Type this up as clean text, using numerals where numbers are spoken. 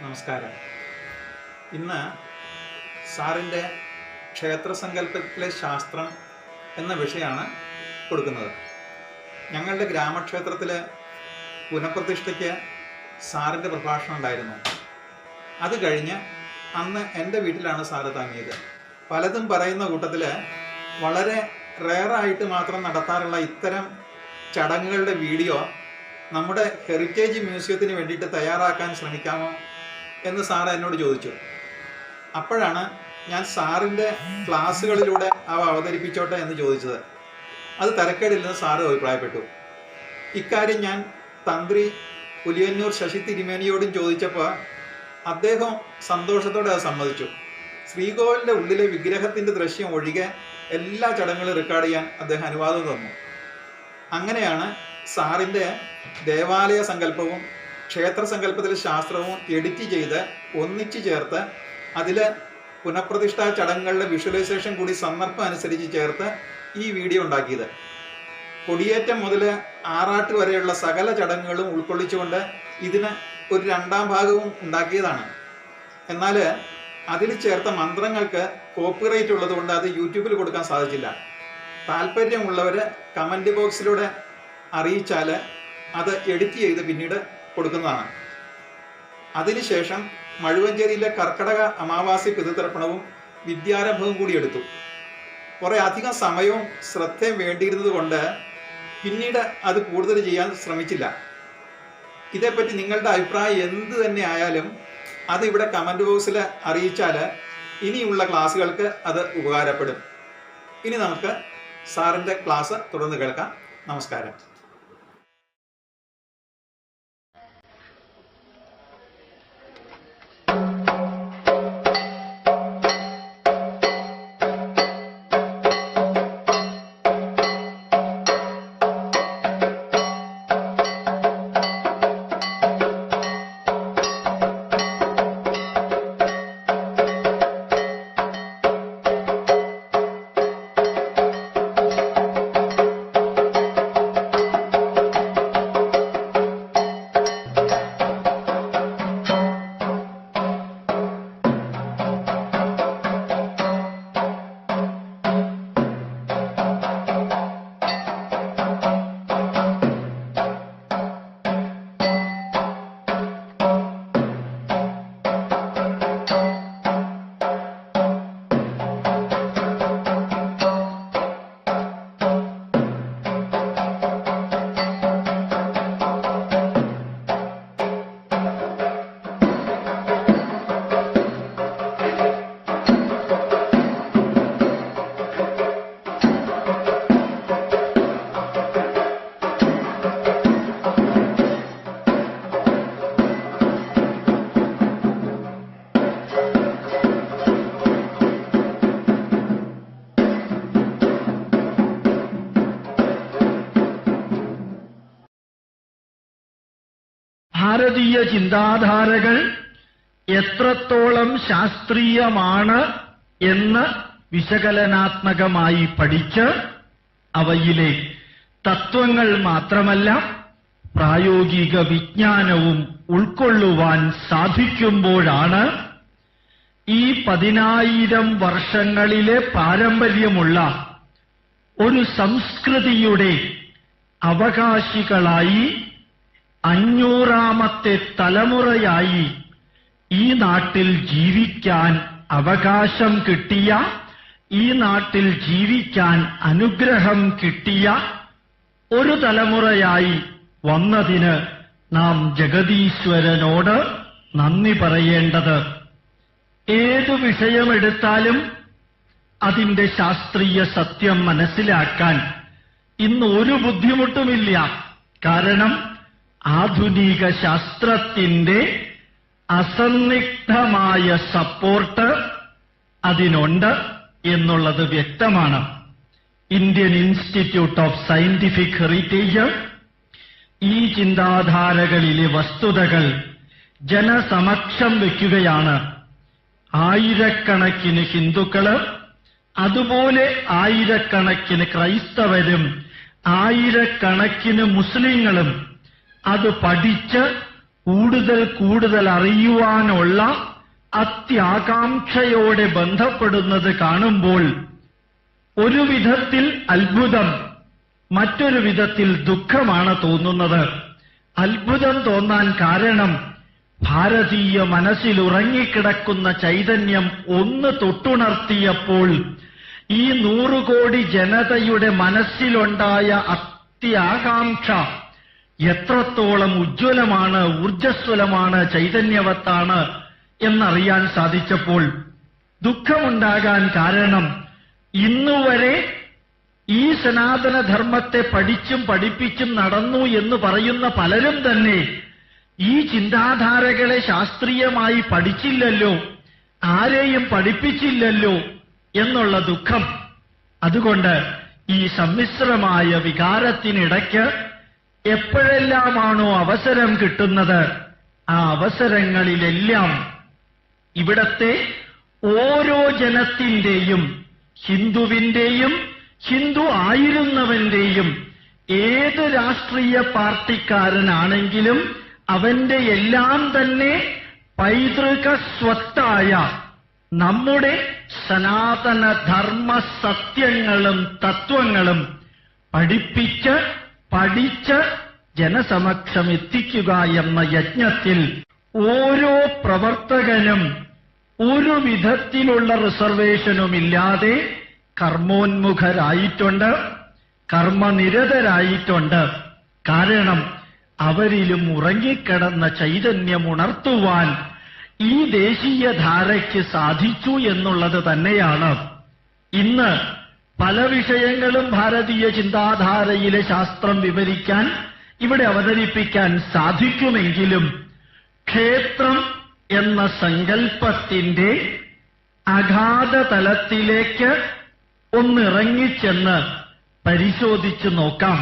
നമസ്കാരം. ഇന്ന് സാറിൻ്റെ ക്ഷേത്രസങ്കല്പത്തിലെ ശാസ്ത്രം എന്ന വിഷയമാണ് കൊടുക്കുന്നത്. ഞങ്ങളുടെ ഗ്രാമക്ഷേത്രത്തിലെ പുനഃപ്രതിഷ്ഠയ്ക്ക് സാറിൻ്റെ പ്രഭാഷണം ഉണ്ടായിരുന്നു. അത് കഴിഞ്ഞ് അന്ന് എൻ്റെ വീട്ടിലാണ് സാറ് തങ്ങിയത്. പലതും പറയുന്ന കൂട്ടത്തിൽ വളരെ റെയറായിട്ട് മാത്രം നടത്താറുള്ള ഇത്തരം ചടങ്ങുകളുടെ വീഡിയോ നമ്മുടെ ഹെറിറ്റേജ് മ്യൂസിയത്തിന് വേണ്ടിയിട്ട് തയ്യാറാക്കാൻ ശ്രമിക്കാമോ എന്ന് സാറ് എന്നോട് ചോദിച്ചു. അപ്പോഴാണ് ഞാൻ സാറിൻ്റെ ക്ലാസ്സുകളിലൂടെ അവ അവതരിപ്പിച്ചോട്ടെ എന്ന് ചോദിച്ചത്. അത് തരക്കേടില്ലെന്ന് സാറ് അഭിപ്രായപ്പെട്ടു. ഇക്കാര്യം ഞാൻ തന്ത്രി പുലിയന്നൂർ ശശി തിരുമേനിയോടും ചോദിച്ചപ്പോൾ അദ്ദേഹം സന്തോഷത്തോടെ അത് സമ്മതിച്ചു. ശ്രീകോവിലിൻ്റെ ഉള്ളിലെ വിഗ്രഹത്തിൻ്റെ ദൃശ്യം ഒഴികെ എല്ലാ ചടങ്ങുകളും റെക്കോർഡ് ചെയ്യാൻ അദ്ദേഹം അനുവാദം തന്നു. അങ്ങനെയാണ് സാറിൻ്റെ ദേവാലയ സങ്കല്പവും ക്ഷേത്ര സങ്കല്പത്തിലെ ശാസ്ത്രവും എഡിറ്റ് ചെയ്ത് ഒന്നിച്ചു ചേർത്ത് അതിൽ പുനഃപ്രതിഷ്ഠാ ചടങ്ങുകളുടെ വിഷ്വലൈസേഷൻ കൂടി സന്ദർഭം അനുസരിച്ച് ചേർത്ത് ഈ വീഡിയോ ഉണ്ടാക്കിയത്. കൊടിയേറ്റം മുതൽ ആറാട്ട് വരെയുള്ള സകല ചടങ്ങുകളും ഉൾക്കൊള്ളിച്ചുകൊണ്ട് ഇതിന് ഒരു രണ്ടാം ഭാഗവും ഉണ്ടാക്കിയതാണ്. എന്നാൽ അതിൽ ചേർത്ത മന്ത്രങ്ങൾക്ക് കോപ്പിറൈറ്റ് ഉള്ളതുകൊണ്ട് അത് യൂട്യൂബിൽ കൊടുക്കാൻ സാധിച്ചില്ല. താല്പര്യമുള്ളവർ കമൻറ്റ് ബോക്സിലൂടെ അറിയിച്ചാൽ അത് എഡിറ്റ് ചെയ്ത് പിന്നീട് കൊടുക്കുന്നതാണ്. അതിനുശേഷം മഴുവഞ്ചേരിയിലെ കർക്കടക അമാവാസി പിതൃതർപ്പണവും വിദ്യാരംഭവും കൂടി എടുത്തു. കുറേ അധികം സമയവും ശ്രദ്ധയും വേണ്ടിയിരുന്നത് കൊണ്ട് പിന്നീട് അത് കൂടുതൽ ചെയ്യാൻ ശ്രമിച്ചില്ല. ഇതേപ്പറ്റി നിങ്ങളുടെ അഭിപ്രായം എന്ത് തന്നെ ആയാലും അത് ഇവിടെ കമൻറ്റ് ബോക്സിൽ അറിയിച്ചാൽ ഇനിയുള്ള ക്ലാസ്സുകൾക്ക് അത് ഉപകാരപ്പെടും. ഇനി നമുക്ക് സാറിൻ്റെ ക്ലാസ് തുടർന്ന് കേൾക്കാം. നമസ്കാരം. ഭാരതീയ ചിന്താധാരകൾ എത്രത്തോളം ശാസ്ത്രീയമാണ് എന്ന് വിശകലനാത്മകമായി പഠിച്ച് അവയിലെ തത്വങ്ങൾ മാത്രമല്ല പ്രായോഗിക വിജ്ഞാനവും ഉൾക്കൊള്ളുവാൻ സാധിക്കുമ്പോഴാണ് ഈ 10,000 വർഷങ്ങളിലെ പാരമ്പര്യമുള്ള ഒരു സംസ്കൃതിയുടെ അവകാശികളായി 500ാമത്തെ തലമുറയായി ഈ നാട്ടിൽ ജീവിക്കാൻ അവകാശം കിട്ടിയ, ഈ നാട്ടിൽ ജീവിക്കാൻ അനുഗ്രഹം കിട്ടിയ ഒരു തലമുറയായി വന്നതിന് നാം ജഗദീശ്വരനോട് നന്ദി പറയേണ്ടത്. ഏതു വിഷയമെടുത്താലും അതിൻ്റെ ശാസ്ത്രീയ സത്യം മനസ്സിലാക്കാൻ ഇന്ന് ഒരു ബുദ്ധിമുട്ടുമില്ല. കാരണം ആധുനിക ശാസ്ത്രത്തിൻ്റെ അസന്നിഗ്ധമായ സപ്പോർട്ട് അതിനുണ്ട് എന്നുള്ളത് വ്യക്തമാണ്. Indian institute of scientific heritage ഈ ചിന്താധാരകളിലെ വസ്തുതകൾ ജനസമക്ഷം വയ്ക്കുകയാണ്. ആയിരക്കണക്കിന് ഹിന്ദുക്കള്, അതുപോലെ ആയിരക്കണക്കിന് ക്രൈസ്തവരും ആയിരക്കണക്കിന് മുസ്ലിങ്ങളും അത് പഠിച്ച് കൂടുതൽ കൂടുതൽ അറിയുവാനുള്ള അത്യാകാംക്ഷയോടെ ബന്ധപ്പെടുന്നത് കാണുമ്പോൾ ഒരു വിധത്തിൽ അത്ഭുതം, മറ്റൊരു വിധത്തിൽ ദുഃഖമാണ് തോന്നുന്നത്. അത്ഭുതം തോന്നാൻ കാരണം ഭാരതീയ മനസ്സിൽ ഉറങ്ങിക്കിടക്കുന്ന ചൈതന്യം ഒന്ന് തൊട്ടുണർത്തിയപ്പോൾ ഈ 100 കോടി ജനതയുടെ മനസ്സിലുണ്ടായ അത്യാകാംക്ഷ എത്രത്തോളം ഉജ്ജ്വലമാണ്, ഊർജ്ജസ്വലമാണ്, ചൈതന്യവത്താണ് എന്നറിയാൻ സാധിച്ചപ്പോൾ ദുഃഖമുണ്ടാകാൻ കാരണം ഇന്നുവരെ ഈ സനാതനധർമ്മത്തെ പഠിച്ചും പഠിപ്പിച്ചും നടന്നു എന്ന് പറയുന്ന പലരും തന്നെ ഈ ചിന്താധാരകളെ ശാസ്ത്രീയമായി പഠിച്ചില്ലല്ലോ, ആരെയും പഠിപ്പിച്ചില്ലല്ലോ എന്നുള്ള ദുഃഖം. അതുകൊണ്ട് ഈ സമ്മിശ്രമായ വികാരത്തിനിടയ്ക്ക് എപ്പോഴെല്ലാമാണോ അവസരം കിട്ടുന്നത് ആ അവസരങ്ങളിലെല്ലാം ഇവിടത്തെ ഓരോ ജനത്തിന്റെയും, ഹിന്ദുവിന്റെയും ഹിന്ദു ആയിരുന്നവന്റെയും ഏത് രാഷ്ട്രീയ പാർട്ടിക്കാരനാണെങ്കിലും അവന്റെ എല്ലാം തന്നെ പൈതൃക സ്വത്തായ നമ്മുടെ സനാതന ധർമ്മ സത്യങ്ങളും തത്വങ്ങളും പഠിപ്പിച്ച് പഠിച്ച് ജനസമക്ഷം എത്തിക്കുക എന്ന യജ്ഞത്തിൽ ഓരോ പ്രവർത്തകനും ഒരു വിധത്തിലുള്ള റിസർവേഷനുമില്ലാതെ കർമ്മോന്മുഖരായിട്ടുണ്ട്, കർമ്മനിരതരായിട്ടുണ്ട്. കാരണം അവരിലും ഉറങ്ങിക്കിടന്ന ചൈതന്യം ഉണർത്തുവാൻ ഈ ദേശീയധാരയ്ക്ക് സാധിച്ചു എന്നുള്ളത് തന്നെയാണ്. ഇന്ന് പല വിഷയങ്ങളും ഭാരതീയ ചിന്താധാരയിലെ ശാസ്ത്രം വിവരിക്കാൻ, ഇവിടെ അവതരിപ്പിക്കാൻ സാധിക്കുമെങ്കിലും ക്ഷേത്രം എന്ന സങ്കല്പത്തിന്റെ അഗാധ തലത്തിലേക്ക് ഒന്നിറങ്ങിച്ചെന്ന് പരിശോധിച്ചു നോക്കാം.